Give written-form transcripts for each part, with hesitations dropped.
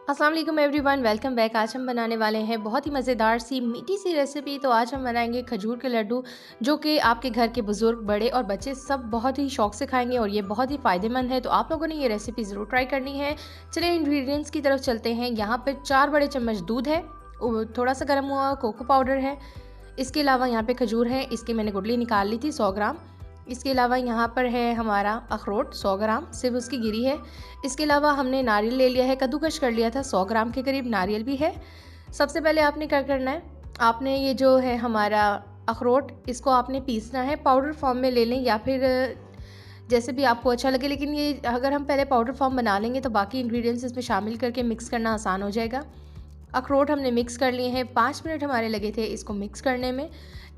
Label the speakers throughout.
Speaker 1: अस्सलाम वालेकुम everyone, welcome back. आज हम बनाने वाले हैं बहुत ही मज़ेदार सी मीठी सी रेसिपी। तो आज हम बनाएंगे खजूर के लड्डू, जो कि आपके घर के बुज़ुर्ग, बड़े और बच्चे सब बहुत ही शौक से खाएंगे और ये बहुत ही फ़ायदेमंद है। तो आप लोगों ने ये रेसिपी ज़रूर ट्राई करनी है। चलिए इंग्रेडिएंट्स की तरफ चलते हैं। यहाँ पर 4 बड़े चम्मच दूध है, थोड़ा सा गर्म हुआ कोको पाउडर है, इसके अलावा यहाँ पे खजूर है, इसकी मैंने गुठली निकाल ली थी 100 ग्राम। इसके अलावा यहाँ पर है हमारा अखरोट 100 ग्राम, सिर्फ उसकी गिरी है। इसके अलावा हमने नारियल ले लिया है, कद्दूकश कर लिया था, 100 ग्राम के करीब नारियल भी है। सबसे पहले आपने क्या करना है, आपने ये जो है हमारा अखरोट, इसको आपने पीसना है। पाउडर फॉर्म में ले लें या फिर जैसे भी आपको अच्छा लगे, लेकिन ये अगर हम पहले पाउडर फॉर्म बना लेंगे तो बाकी इंग्रेडिएंट्स इसमें शामिल करके मिक्स करना आसान हो जाएगा। अखरोट हमने मिक्स कर लिए हैं, 5 मिनट हमारे लगे थे इसको मिक्स करने में।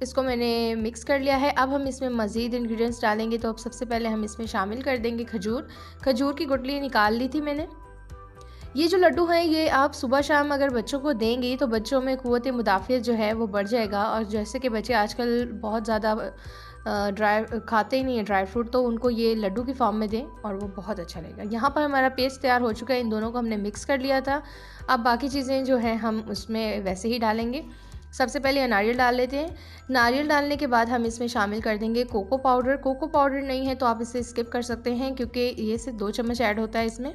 Speaker 1: इसको मैंने मिक्स कर लिया है। अब हम इसमें मज़ीद इंग्रेडिएंट्स डालेंगे। तो अब सबसे पहले हम इसमें शामिल कर देंगे खजूर। खजूर की गुठली निकाल ली थी मैंने। ये जो लड्डू हैं, ये आप सुबह शाम अगर बच्चों को देंगी तो बच्चों में क़ुव्वत मुदाफ़ियत जो है वो बढ़ जाएगा। और जैसे कि बच्चे आजकल बहुत ज़्यादा ड्राई खाते ही नहीं है ड्राई फ्रूट, तो उनको ये लड्डू की फॉर्म में दें और वो बहुत अच्छा लगेगा। यहाँ पर हमारा पेस्ट तैयार हो चुका है, इन दोनों को हमने मिक्स कर लिया था। अब बाकी चीज़ें जो हैं हम उसमें वैसे ही डालेंगे। सबसे पहले नारियल डाल लेते हैं। नारियल डालने के बाद हम इसमें शामिल कर देंगे कोको पाउडर। कोको पाउडर नहीं है तो आप इसे स्किप कर सकते हैं, क्योंकि ये सिर्फ 2 चम्मच ऐड होता है इसमें।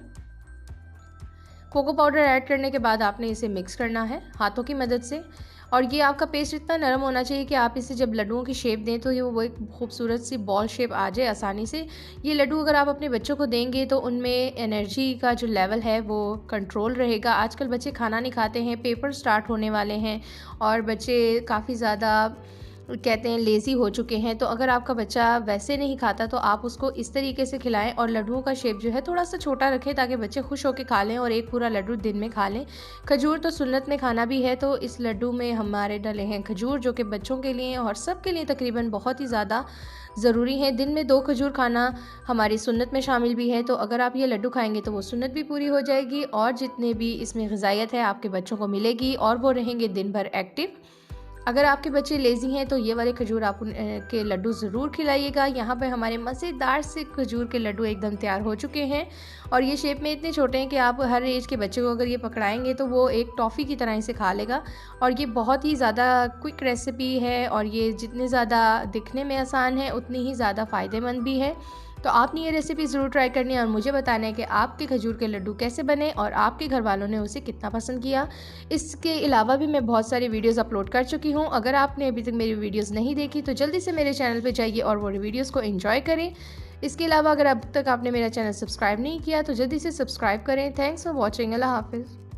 Speaker 1: कोको पाउडर ऐड करने के बाद आपने इसे मिक्स करना है हाथों की मदद से। और ये आपका पेस्ट इतना नरम होना चाहिए कि आप इसे जब लड्डुओं की शेप दें तो ये वो एक खूबसूरत सी बॉल शेप आ जाए आसानी से। ये लड्डू अगर आप अपने बच्चों को देंगे तो उनमें एनर्जी का जो लेवल है वो कंट्रोल रहेगा। आजकल बच्चे खाना नहीं खाते हैं, पेपर स्टार्ट होने वाले हैं और बच्चे काफ़ी ज़्यादा कहते हैं लेज़ी हो चुके हैं। तो अगर आपका बच्चा वैसे नहीं खाता तो आप उसको इस तरीके से खिलाएं और लड्डुओं का शेप जो है थोड़ा सा छोटा रखें, ताकि बच्चे खुश होकर खा लें और एक पूरा लड्डू दिन में खा लें। खजूर तो सुन्नत में खाना भी है, तो इस लड्डू में हमारे डले हैं खजूर, जो कि बच्चों के लिए और सब के लिए तकरीबन बहुत ही ज़्यादा ज़रूरी है। दिन में 2 खजूर खाना हमारी सुन्नत में शामिल भी है। तो अगर आप ये लड्डू खाएंगे तो वो सुन्नत भी पूरी हो जाएगी और जितने भी इसमें ग़िज़ाइयत है आपके बच्चों को मिलेगी और वो रहेंगे दिन भर एक्टिव। अगर आपके बच्चे लेज़ी हैं तो ये वाले खजूर आप के लड्डू ज़रूर खिलाइएगा। यहाँ पे हमारे मज़ेदार से खजूर के लड्डू एकदम तैयार हो चुके हैं और ये शेप में इतने छोटे हैं कि आप हर एज के बच्चे को अगर ये पकड़ाएंगे तो वो एक टॉफ़ी की तरह इसे खा लेगा। और ये बहुत ही ज़्यादा क्विक रेसिपी है और ये जितने ज़्यादा दिखने में आसान है उतनी ही ज़्यादा फ़ायदेमंद भी है। तो आपने ये रेसिपी ज़रूर ट्राई करनी है और मुझे बताना है कि आपके खजूर के लड्डू कैसे बने और आपके घर वालों ने उसे कितना पसंद किया। इसके अलावा भी मैं बहुत सारी वीडियोस अपलोड कर चुकी हूँ। अगर आपने अभी तक मेरी वीडियोस नहीं देखी तो जल्दी से मेरे चैनल पे जाइए और वो वीडियोस को एंजॉय करें। इसके अलावा अगर अब तक आपने मेरा चैनल सब्सक्राइब नहीं किया तो जल्दी से सब्सक्राइब करें। Thanks for watching. अल्लाह हाफिज़।